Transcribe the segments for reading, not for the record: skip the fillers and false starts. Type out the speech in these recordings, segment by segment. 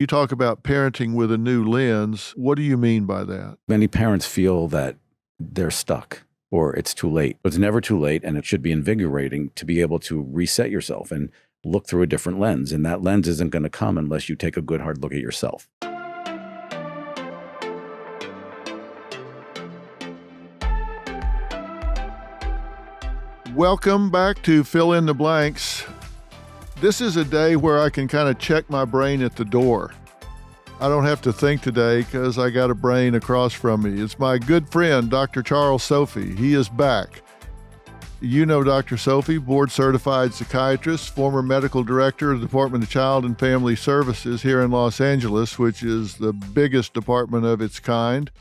You talk about parenting with a new lens. What do you mean by that? Many parents feel that they're stuck or it's too late. It's never too late, and it should be invigorating to be able to reset yourself and look through a different lens. And that lens isn't going to come unless you take a good hard look at yourself. Welcome back to Fill in the Blanks. This is a day where I can kind of check my brain at the door. I don't have to think today because I got a brain across from me. It's my good friend, Dr. Charles Sophy. He is back. You know Dr. Sophy, board-certified psychiatrist, former medical director of the Department of Child and Family Services here in Los Angeles, which is the biggest department of its kind,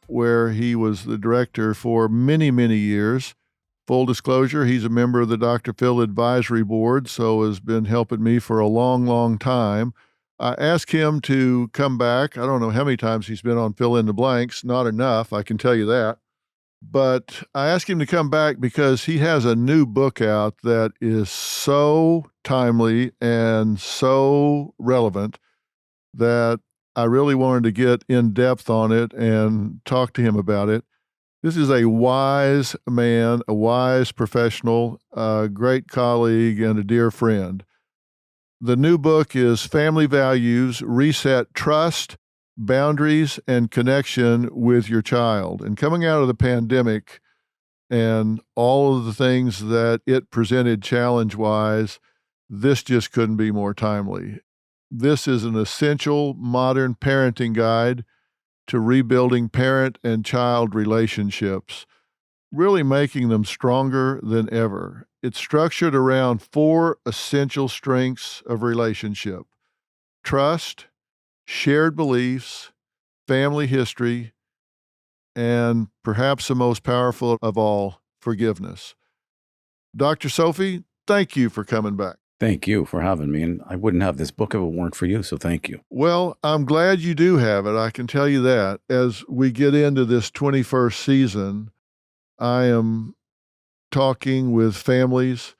where he was the director for many, many years. Full disclosure, he's a member of the Dr. Phil Advisory Board, so has been helping me for a long, long time. I asked him to come back. I don't know how many times he's been on Fill in the Blanks. Not enough, I can tell you that. But I asked him to come back because he has a new book out that is so timely and so relevant that I really wanted to get in depth on it and talk to him about it. This is a wise man, a wise professional, a great colleague, and a dear friend. The new book is Family Values: Reset Trust, Boundaries, and Connection with Your Child. And coming out of the pandemic and all of the things that it presented challenge-wise, this just couldn't be more timely. This is an essential modern parenting guide to rebuilding parent and child relationships, really making them stronger than ever. It's structured around 4 essential strengths of relationship: trust, shared beliefs, family history, and perhaps the most powerful of all, forgiveness. Dr. Sophy, thank you for coming back. Thank you for having me. And I wouldn't have this book if it weren't for you, so thank you. Well, I'm glad you do have it. I can tell you that. As we get into this 21st season, I am talking with families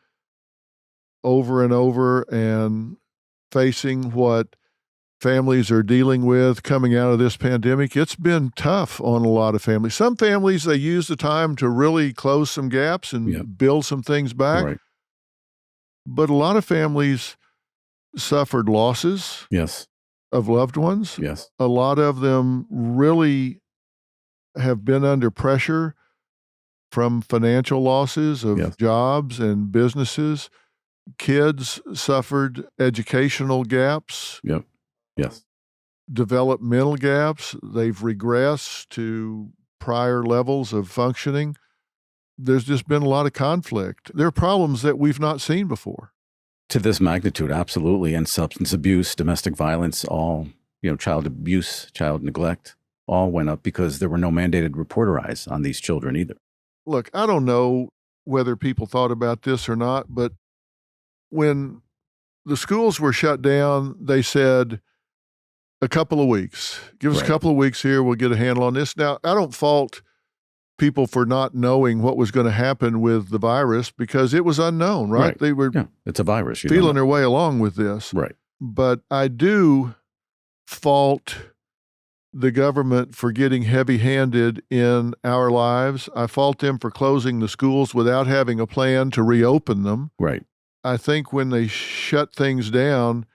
over and over and facing what families are dealing with coming out of this pandemic. It's been tough on a lot of families. Some families, they use the time to really close some gaps and build some things back. Right. But a lot of families suffered losses of loved ones. Yes. A lot of them really have been under pressure from financial losses of jobs and businesses. Kids suffered educational gaps. Yes. Developmental gaps. They've regressed to prior levels of functioning. There's just been a lot of conflict. There are problems that we've not seen before. To this magnitude, absolutely. And substance abuse, domestic violence, all, child abuse, child neglect, all went up because there were no mandated reporter eyes on these children either. Look, I don't know whether people thought about this or not, but when the schools were shut down, they said a couple of weeks. Give us a couple of weeks here, we'll get a handle on this. Now, I don't fault people for not knowing what was going to happen with the virus because it was unknown, right? They were it's a virus. Feeling their way along with this. Right. But I do fault the government for getting heavy-handed in our lives. I fault them for closing the schools without having a plan to reopen them. Right. I think when they shut things down,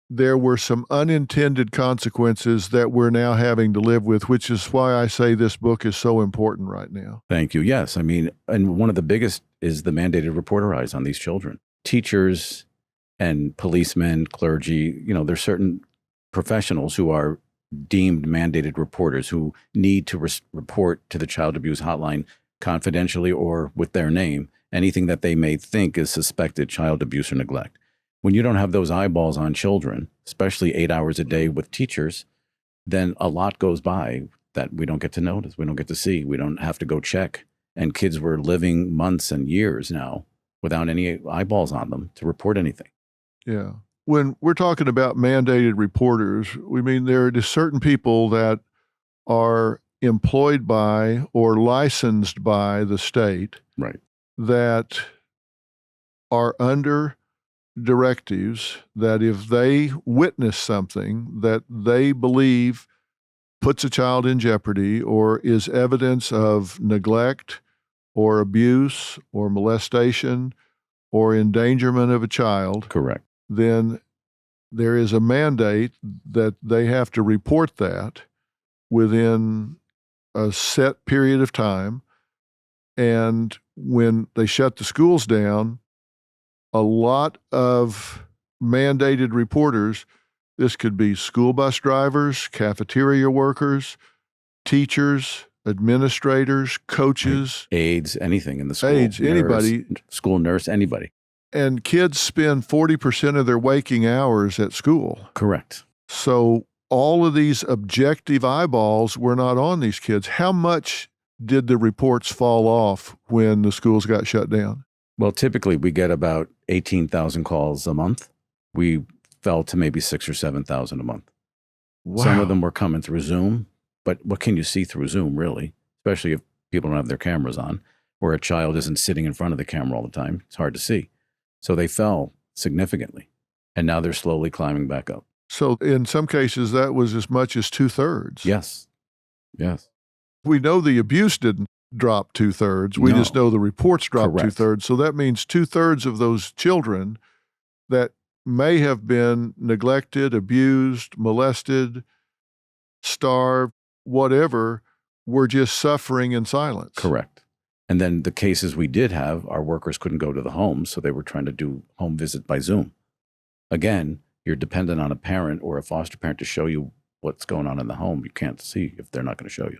there were some unintended consequences that we're now having to live with, which is why I say this book is so important right now. Thank you. Yes. I mean, and one of the biggest is the mandated reporter eyes on these children. Teachers and policemen, clergy, there's certain professionals who are deemed mandated reporters who need to report to the child abuse hotline confidentially or with their name anything that they may think is suspected child abuse or neglect. When you don't have those eyeballs on children, especially 8 hours a day with teachers, then a lot goes by that we don't get to notice, we don't get to see, we don't have to go check. And kids were living months and years now without any eyeballs on them to report anything. Yeah. When we're talking about mandated reporters, we mean there are just certain people that are employed by or licensed by the state right. that are under directives that if they witness something that they believe puts a child in jeopardy or is evidence of neglect or abuse or molestation or endangerment of a child, Correct. then there is a mandate that they have to report that within a set period of time. And when they shut the schools down, a lot of mandated reporters, this could be school bus drivers, cafeteria workers, teachers, administrators, coaches, Aides, anything in the school. aides, anybody. School nurse, anybody. And kids spend 40% of their waking hours at school. Correct. So all of these objective eyeballs were not on these kids. How much did the reports fall off when the schools got shut down? Well, typically we get about 18,000 calls a month. We fell to maybe 6,000 or 7,000 a month. Wow. Some of them were coming through Zoom, but what can you see through Zoom, really? Especially if people don't have their cameras on, or a child isn't sitting in front of the camera all the time. It's hard to see. So they fell significantly, and now they're slowly climbing back up. So in some cases, that was as much as 2/3. Yes. Yes. We know the abuse didn't drop 2/3. We just know the reports dropped Correct. 2/3. So that means 2/3 of those children that may have been neglected, abused, molested, starved, whatever, were just suffering in silence. Correct. And then the cases we did have, our workers couldn't go to the homes, so they were trying to do home visit by Zoom. Again, you're dependent on a parent or a foster parent to show you what's going on in the home. You can't see if they're not going to show you.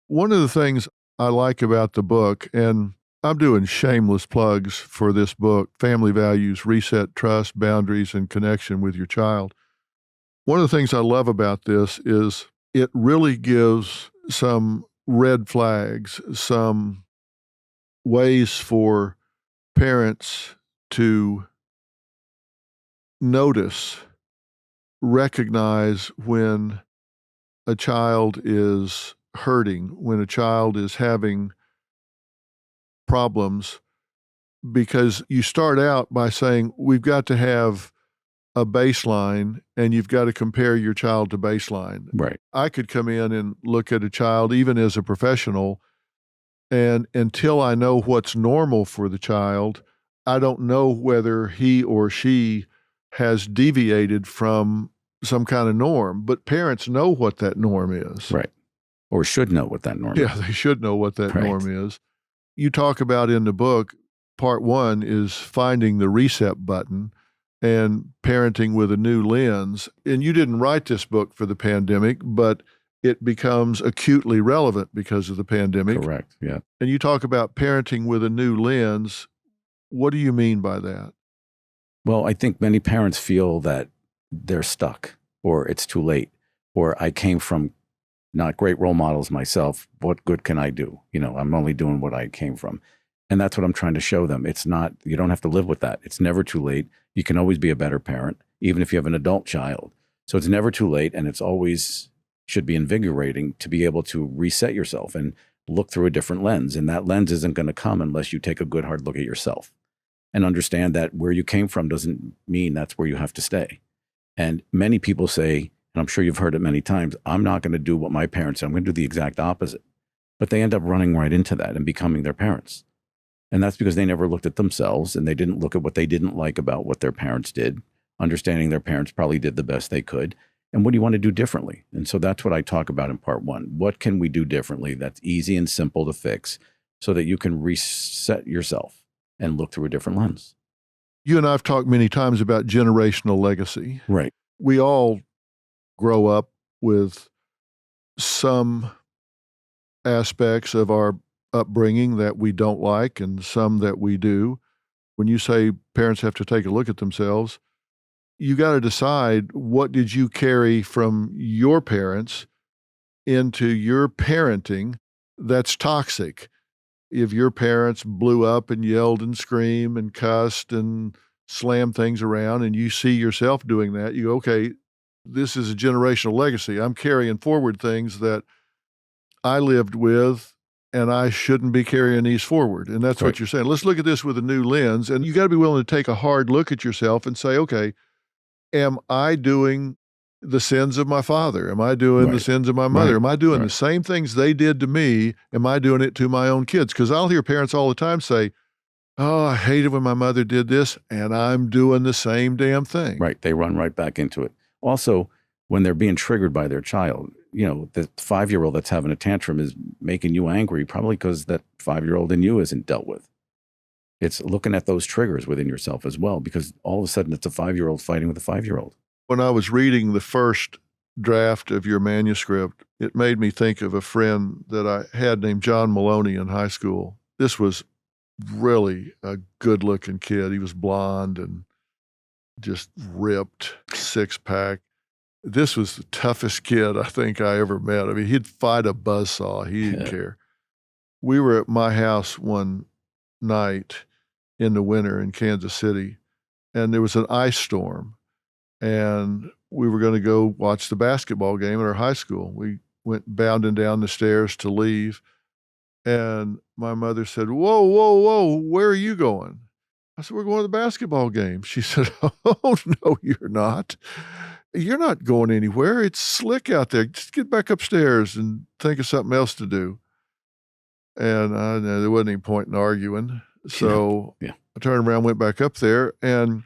One of the things I like about the book, and I'm doing shameless plugs for this book, Family Values, Reset Trust, Boundaries, and Connection with Your Child. One of the things I love about this is it really gives some red flags, some ways for parents to notice, recognize when a child is hurting, when a child is having problems, because you start out by saying, we've got to have a baseline and you've got to compare your child to baseline. Right. I could come in and look at a child, even as a professional, and until I know what's normal for the child, I don't know whether he or she has deviated from some kind of norm. But parents know what that norm is. Right. Or should know what that norm is. Yeah, they should know what that Right. norm is. You talk about in the book, part 1 is finding the reset button and parenting with a new lens. And you didn't write this book for the pandemic, but it becomes acutely relevant because of the pandemic. Correct. Yeah. And you talk about parenting with a new lens. What do you mean by that? Well, I think many parents feel that they're stuck, or it's too late, or I came from not great role models myself. What good can I do? I'm only doing what I came from. And that's what I'm trying to show them. It's not, you don't have to live with that. It's never too late. You can always be a better parent, even if you have an adult child. So it's never too late. And it's always should be invigorating to be able to reset yourself and look through a different lens. And that lens isn't going to come unless you take a good hard look at yourself and understand that where you came from doesn't mean that's where you have to stay. And many people say, and I'm sure you've heard it many times, I'm not going to do what my parents did. I'm going to do the exact opposite. But they end up running right into that and becoming their parents. And that's because they never looked at themselves and they didn't look at what they didn't like about what their parents did, understanding their parents probably did the best they could. And what do you want to do differently? And so that's what I talk about in part 1. What can we do differently that's easy and simple to fix so that you can reset yourself and look through a different lens? You and I have talked many times about generational legacy. Right. We all grow up with some aspects of our upbringing that we don't like and some that we do. When you say parents have to take a look at themselves, you got to decide, what did you carry from your parents into your parenting that's toxic? If your parents blew up and yelled and screamed and cussed and slammed things around and you see yourself doing that, you go, okay, this is a generational legacy. I'm carrying forward things that I lived with and I shouldn't be carrying these forward. And that's what you're saying. Let's look at this with a new lens. And you got to be willing to take a hard look at yourself and say, okay, am I doing the sins of my father? Am I doing the sins of my mother? Am I doing the same things they did to me? Am I doing it to my own kids? Because I'll hear parents all the time say, oh, I hated when my mother did this, and I'm doing the same damn thing. Right. They run right back into it. Also, when they're being triggered by their child, the 5-year-old that's having a tantrum is making you angry, probably because that 5-year-old in you isn't dealt with. It's looking at those triggers within yourself as well, because all of a sudden it's a 5-year-old fighting with a 5-year-old. When I was reading the first draft of your manuscript, it made me think of a friend that I had named John Maloney in high school. This was really a good-looking kid. He was blonde and just ripped, six-pack. This was the toughest kid I think I ever met. I mean, he'd fight a buzzsaw. He didn't care. We were at my house one night in the winter in Kansas City, and there was an ice storm, and we were going to go watch the basketball game at our high school. We went bounding down the stairs to leave, and my mother said, whoa, whoa, whoa, where are you going? I said, we're going to the basketball game. She said, oh, no, you're not. You're not going anywhere. It's slick out there. Just get back upstairs and think of something else to do. And there wasn't any point in arguing. So I turned around, went back up there, and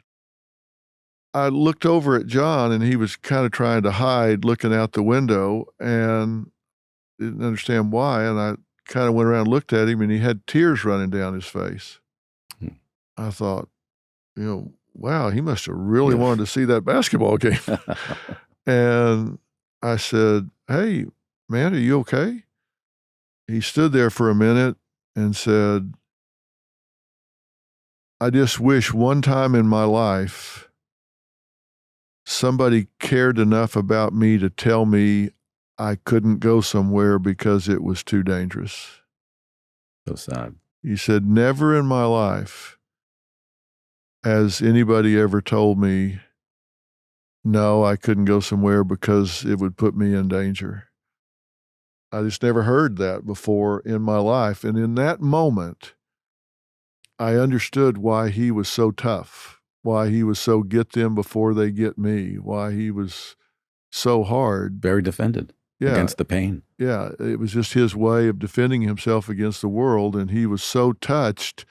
I looked over at John, and he was kind of trying to hide, looking out the window, and didn't understand why. And I kind of went around and looked at him, and he had tears running down his face. I thought, wow, he must have really wanted to see that basketball game. And I said, hey, man, are you okay? He stood there for a minute and said, I just wish one time in my life somebody cared enough about me to tell me I couldn't go somewhere because it was too dangerous. So sad. He said, never in my life has anybody ever told me, no, I couldn't go somewhere because it would put me in danger. I just never heard that before in my life. And in that moment, I understood why he was so tough, why he was so get them before they get me, why he was so hard. Very defended against the pain. Yeah, it was just his way of defending himself against the world, and he was so touched.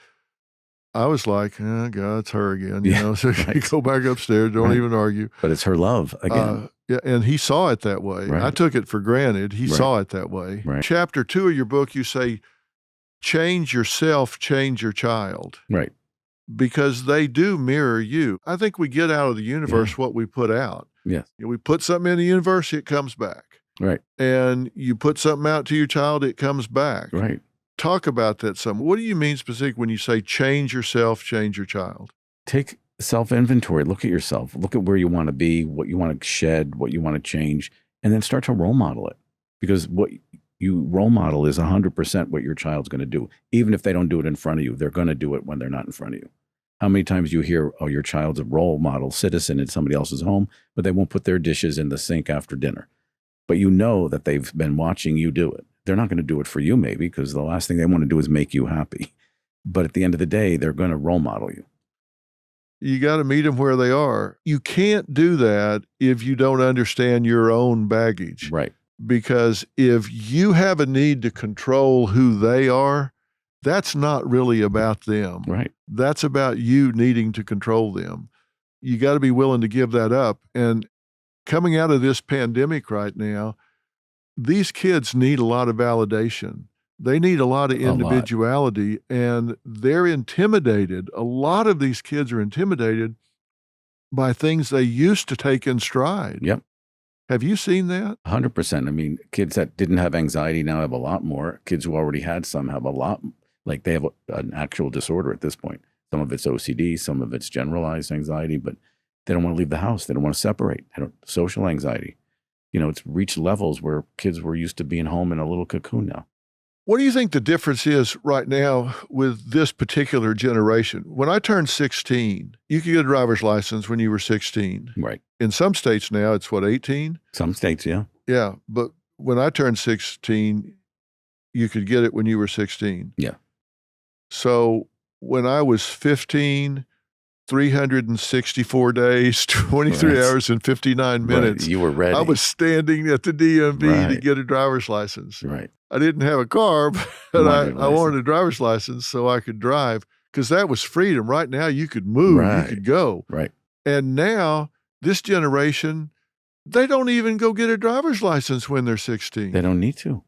I was like, oh, God, it's her again, so you go back upstairs, don't even argue. But it's her love again. And he saw it that way. I took it for granted. He saw it that way. Chapter 2 of your book, you say, change yourself, change your child. Right. Because they do mirror you. I think we get out of the universe what we put out. Yes. We put something in the universe, it comes back. Right. And you put something out to your child, it comes back. Right. Talk about that some. What do you mean specifically when you say change yourself, change your child? Take self-inventory. Look at yourself. Look at where you want to be, what you want to shed, what you want to change, and then start to role model it. Because what you role model is 100% what your child's going to do. Even if they don't do it in front of you, they're going to do it when they're not in front of you. How many times you hear, oh, your child's a role model citizen in somebody else's home, but they won't put their dishes in the sink after dinner. But you know that they've been watching you do it. They're not going to do it for you maybe because the last thing they want to do is make you happy. But at the end of the day, they're going to role model you. You got to meet them where they are. You can't do that if you don't understand your own baggage. Right. Because if you have a need to control who they are, that's not really about them. Right. That's about you needing to control them. You got to be willing to give that up. And coming out of this pandemic right now, these kids need a lot of validation. They need a lot of individuality, and they're intimidated. A lot of these kids are intimidated by things they used to take in stride. Yep. Have you seen that? 100%. I mean, kids that didn't have anxiety now have a lot more. Kids who already had some have a lot, like they have an actual disorder at this point. Some of it's OCD, some of it's generalized anxiety, but they don't want to leave the house. They don't want to separate. Social anxiety. It's reached levels where kids were used to being home in a little cocoon now. What do you think the difference is right now with this particular generation? When I turned 16, you could get a driver's license when you were 16. Right. In some states now, it's 18? Some states, yeah. Yeah, but when I turned 16, you could get it when you were 16. Yeah. So when I was 15, 364 days, 23 Right. hours and 59 minutes, Right. You were ready. I was standing at the DMV to Right. get a driver's license. Right. I didn't have a car, but I wanted a driver's license so I could drive, because that was freedom. Right now, you could move, you Right. could go. Right. And now, this generation, they don't even go get a driver's license when they're 16. They don't need to.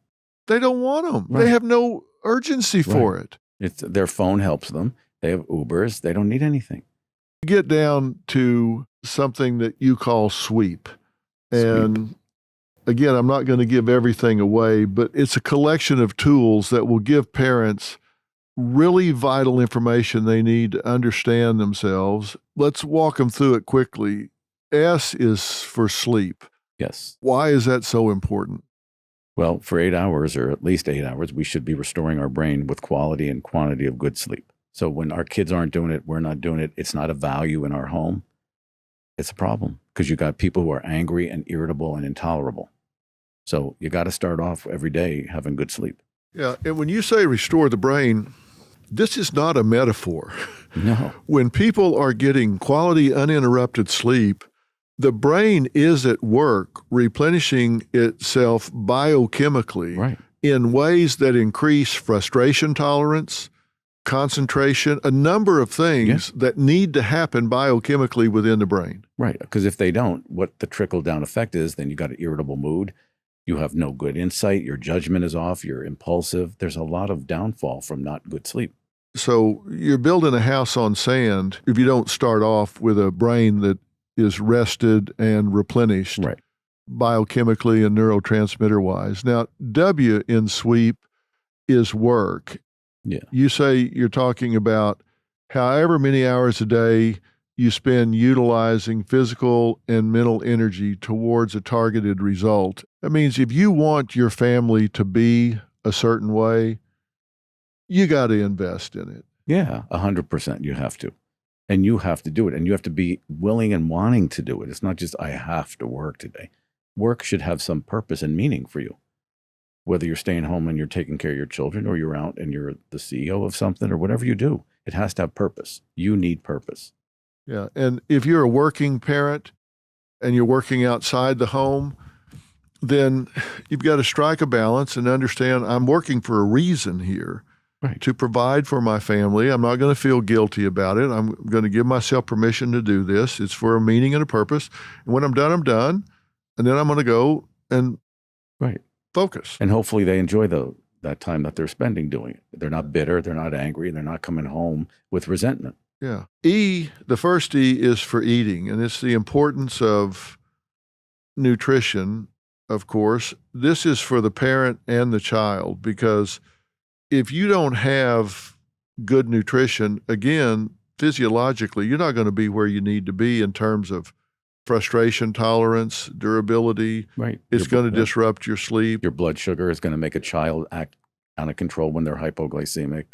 They don't want them. Right. They have no urgency for it. Their phone helps them. They have Ubers. They don't need anything. Get down to something that you call sweep. And again, I'm not going to give everything away, but it's a collection of tools that will give parents really vital information they need to understand themselves. Let's walk them through it quickly. S is for sleep. Yes. Why is that so important? Well, for 8 hours, or at least 8 hours, we should be restoring our brain with quality and quantity of good sleep. So when our kids aren't doing it, we're not doing it. It's not a value in our home. It's a problem, because you got people who are angry and irritable and intolerable. So you got to start off every day having good sleep. Yeah. And when you say restore the brain, this is not a metaphor. No. When people are getting quality, uninterrupted sleep, the brain is at work replenishing itself biochemically Right. in ways that increase frustration tolerance, concentration, a number of things that need to happen biochemically within the brain. Right. Because if they don't, what the trickle-down effect is, then you got an irritable mood. You have no good insight. Your judgment is off. You're impulsive. There's a lot of downfall from not good sleep. So you're building a house on sand if you don't start off with a brain that is rested and replenished Right. biochemically and neurotransmitter-wise. Now, W in sweep is work. Yeah. You say you're talking about however many hours a day you spend utilizing physical and mental energy towards a targeted result. That means if you want your family to be a certain way, you got to invest in it. Yeah, 100% you have to. And you have to do it. And you have to be willing and wanting to do it. It's not just, I have to work today. Work should have some purpose and meaning for you. Whether you're staying home and you're taking care of your children, or you're out and you're the CEO of something, or whatever you do, it has to have purpose. You need purpose. Yeah. And if you're a working parent and you're working outside the home, then you've got to strike a balance and understand I'm working for a reason here. Right. To provide for my family. I'm not going to feel guilty about it. I'm going to give myself permission to do this. It's for a meaning and a purpose. And when I'm done, I'm done. And then I'm going to go and focus. And hopefully they enjoy that time that they're spending doing it. They're not bitter. They're not angry. They're not coming home with resentment. Yeah. E, the first E is for eating. And it's the importance of nutrition, of course. This is for the parent and the child, because if you don't have good nutrition, again, physiologically, you're not going to be where you need to be in terms of frustration tolerance, durability. Right. It's going to disrupt your sleep. Your blood sugar is going to make a child act out of control when they're hypoglycemic.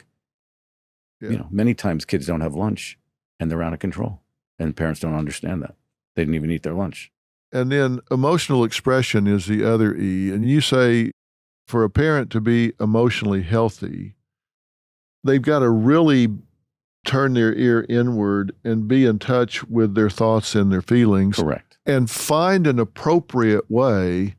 Yeah. You know, many times kids don't have lunch and they're out of control, and parents don't understand that. They didn't even eat their lunch. And then emotional expression is the other E. And you say, for a parent to be emotionally healthy, they've got to really turn their ear inward and be in touch with their thoughts and their feelings. Correct. And find an appropriate way,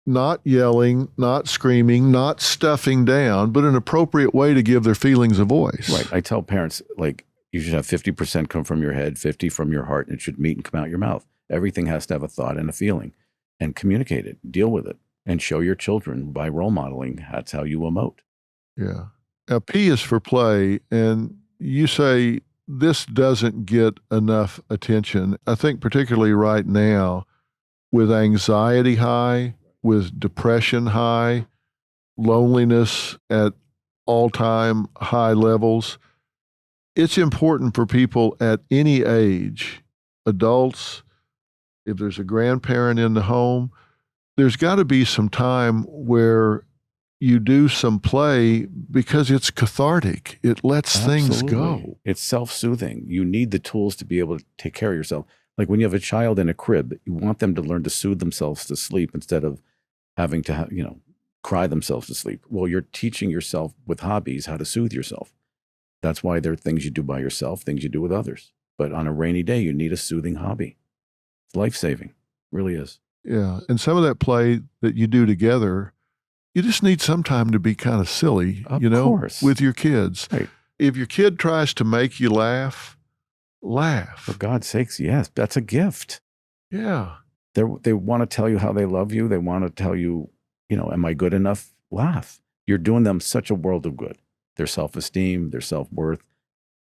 not yelling, not screaming, not stuffing down, but an appropriate way to give their feelings a voice. Right. I tell parents, like, you should have 50% come from your head, 50 from your heart, and it should meet and come out your mouth. Everything has to have a thought and a feeling, and communicate it, deal with it. And show your children by role modeling. That's how you emote. Yeah. Now, P is for play. And you say this doesn't get enough attention. I think particularly right now, with anxiety high, with depression high, loneliness at all-time high levels, it's important for people at any age, adults, if there's a grandparent in the home, there's got to be some time where you do some play, because it's cathartic. It lets things go. It's self-soothing. You need the tools to be able to take care of yourself. Like when you have a child in a crib, you want them to learn to soothe themselves to sleep instead of having to cry themselves to sleep. Well, you're teaching yourself with hobbies how to soothe yourself. That's why there are things you do by yourself, things you do with others. But on a rainy day, you need a soothing hobby. It's life-saving. It really is. Yeah. And some of that play that you do together, you just need some time to be kind of silly, Of you know, course. with your kids. Right. If your kid tries to make you laugh, laugh. For God's sakes, yes, that's a gift. Yeah. They want to tell you how they love you. They want to tell you, am I good enough? Laugh. You're doing them such a world of good. Their self-esteem, their self-worth,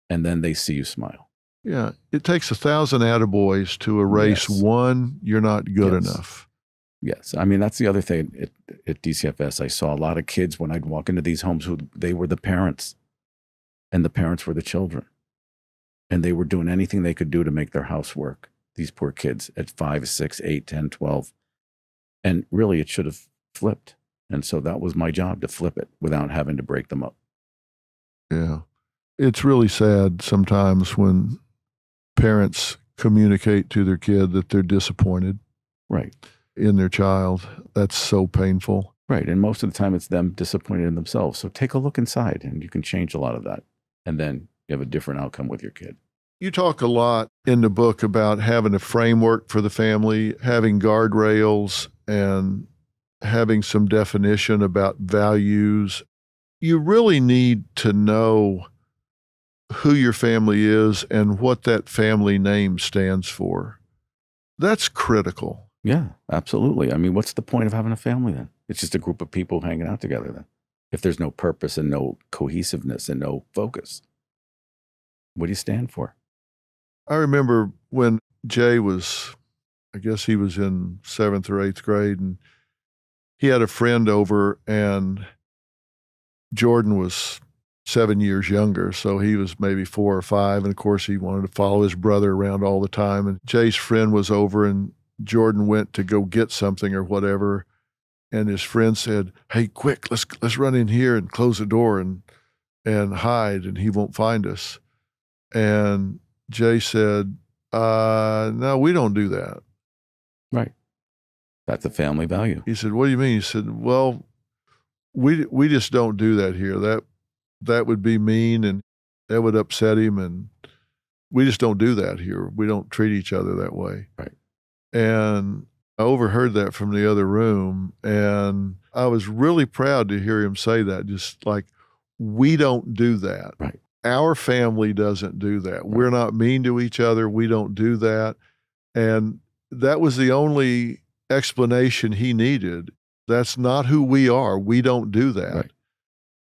and then they see you smile. Yeah. It takes 1,000 attaboys to erase one, you're not good enough. Yes. I mean, that's the other thing at DCFS. I saw a lot of kids when I'd walk into these homes who they were the parents and the parents were the children. And they were doing anything they could do to make their house work. These poor kids at 5, 6, 8, 10, 12. And really, it should have flipped. And so that was my job, to flip it without having to break them up. Yeah. It's really sad sometimes when parents communicate to their kid that they're disappointed Right. in their child. That's so painful. Right. And most of the time it's them disappointed in themselves. So take a look inside and you can change a lot of that. And then you have a different outcome with your kid. You talk a lot in the book about having a framework for the family, having guardrails, and having some definition about values. You really need to know who your family is and what that family name stands for. That's critical. Yeah, absolutely. I mean, what's the point of having a family then? It's just a group of people hanging out together then. If there's no purpose and no cohesiveness and no focus, what do you stand for? I remember when Jay was, I guess he was in 7th or 8th grade, and he had a friend over, and Jordan was 7 years younger, so he was maybe 4 or 5, and of course he wanted to follow his brother around all the time. And Jay's friend was over, and Jordan went to go get something or whatever, and his friend said, "Hey, quick, let's run in here and close the door and hide, and he won't find us." And Jay said, "No, we don't do that." Right. That's a family value. He said, "What do you mean?" He said, "Well, we just don't do that here. That would be mean, and that would upset him, and we just don't do that here. We don't treat each other that way." Right. And I overheard that from the other room, and I was really proud to hear him say that, just like, we don't do that. Right. Our family doesn't do that. Right. We're not mean to each other. We don't do that. And that was the only explanation he needed. That's not who we are. We don't do that. Right.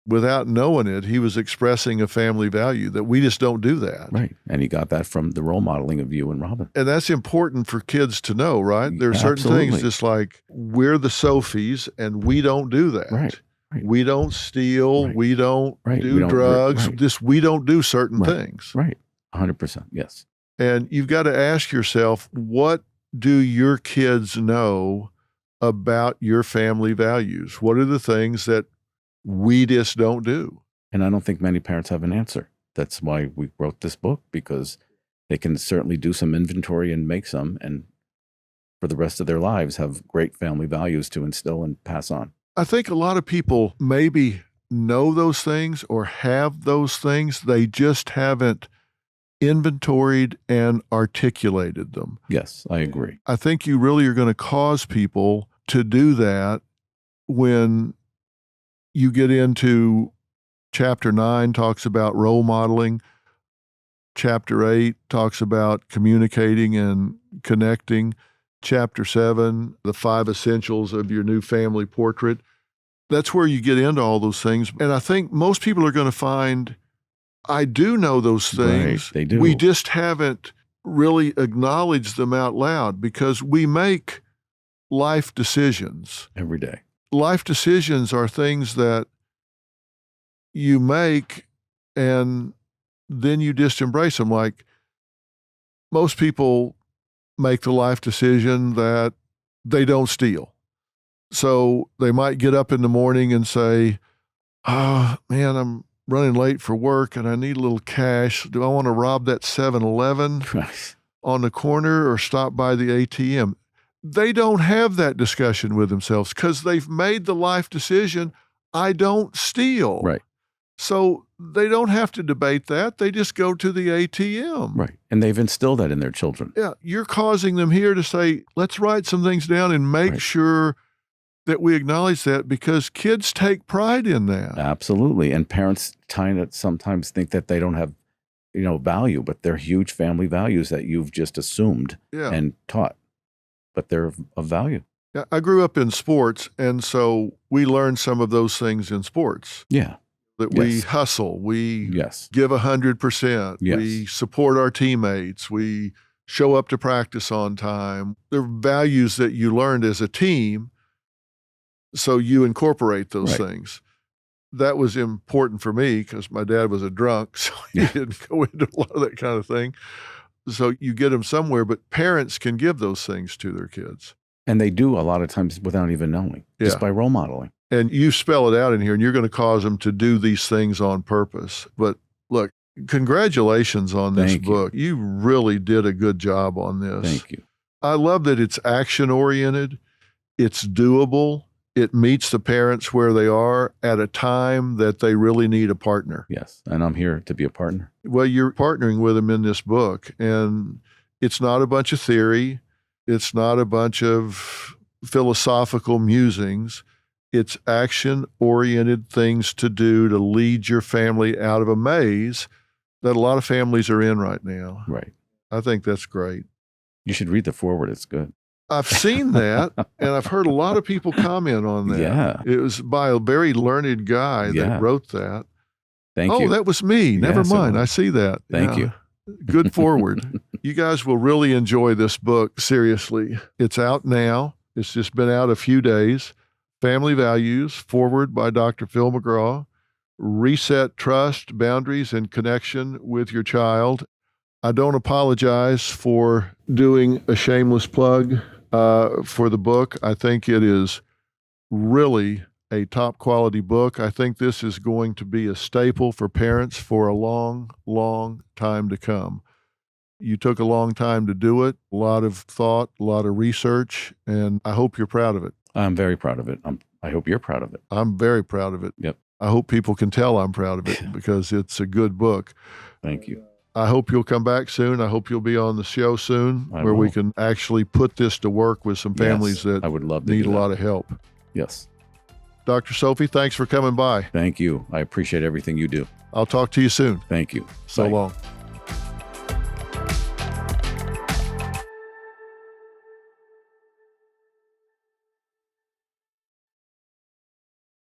Without knowing it, he was expressing a family value that we just don't do that. Right. And he got that from the role modeling of you and Robin. And that's important for kids to know, right? There are certain things, just like, we're the Sophys and we don't do that. Right. Right. We don't steal. Right. We don't do we don't, drugs. Right. We don't do certain things. Right. 100%. Yes. And you've got to ask yourself, what do your kids know about your family values? What are the things that we just don't do? And I don't think many parents have an answer. That's why we wrote this book, because they can certainly do some inventory and make some, and for the rest of their lives have great family values to instill and pass on. I think a lot of people maybe know those things or have those things. They just haven't inventoried and articulated them. Yes, I agree. I think you really are going to cause people to do that when you get into chapter 9 talks about role modeling. Chapter 8 talks about communicating and connecting. Chapter 7, the 5 essentials of your new family portrait. That's where you get into all those things. And I think most people are going to find, I do know those things. Right, they do. We just haven't really acknowledged them out loud, because we make life decisions. Every day. Life decisions are things that you make and then you just embrace them. Like, most people make the life decision that they don't steal. So they might get up in the morning and say, "Oh, man, I'm running late for work and I need a little cash. Do I want to rob that 7-Eleven on the corner or stop by the ATM?" they don't have that discussion with themselves because they've made the life decision, I don't steal. Right. So they don't have to debate that. They just go to the ATM. Right. And they've instilled that in their children. Yeah. You're causing them here to say, let's write some things down and make sure that we acknowledge that, because kids take pride in that. Absolutely. And parents sometimes think that they don't have, value, but they're huge family values that you've just assumed and taught, but they're of value. Yeah, I grew up in sports, and so we learned some of those things in sports. Yeah. That we hustle, we give 100%, we support our teammates, we show up to practice on time. They're values that you learned as a team, so you incorporate those things. That was important for me because my dad was a drunk, so he didn't go into a lot of that kind of thing. So you get them somewhere, but parents can give those things to their kids. And they do a lot of times without even knowing, just by role modeling. And you spell it out in here, and you're going to cause them to do these things on purpose. But look, congratulations on this book. You really did a good job on this. Thank you. I love that it's action-oriented, it's doable, it meets the parents where they are at a time that they really need a partner. Yes, and I'm here to be a partner. Well, you're partnering with them in this book, and it's not a bunch of theory. It's not a bunch of philosophical musings. It's action-oriented things to do to lead your family out of a maze that a lot of families are in right now. Right. I think that's great. You should read the foreword. It's good. I've seen that, and I've heard a lot of people comment on that. Yeah. It was by a very learned guy that wrote that. Thank you. Oh, that was me. Never mind. I see that. Thank you. Good forward. You guys will really enjoy this book, seriously. It's out now. It's just been out a few days. Family Values, forward by Dr. Phil McGraw. Reset trust, boundaries, and connection with your child. I don't apologize for doing a shameless plug for the book. I think it is really a top quality book. I think this is going to be a staple for parents for a long, long time to come. You took a long time to do it, a lot of thought, a lot of research, and I hope you're proud of it. I'm very proud of it. I hope you're proud of it. I'm very proud of it. Yep. I hope people can tell I'm proud of it because it's a good book. Thank you. I hope you'll come back soon. I hope you'll be on the show soon where we can actually put this to work with some families that I would love to need a lot of help. Yes. Dr. Sophy, thanks for coming by. Thank you. I appreciate everything you do. I'll talk to you soon. Thank you. So long.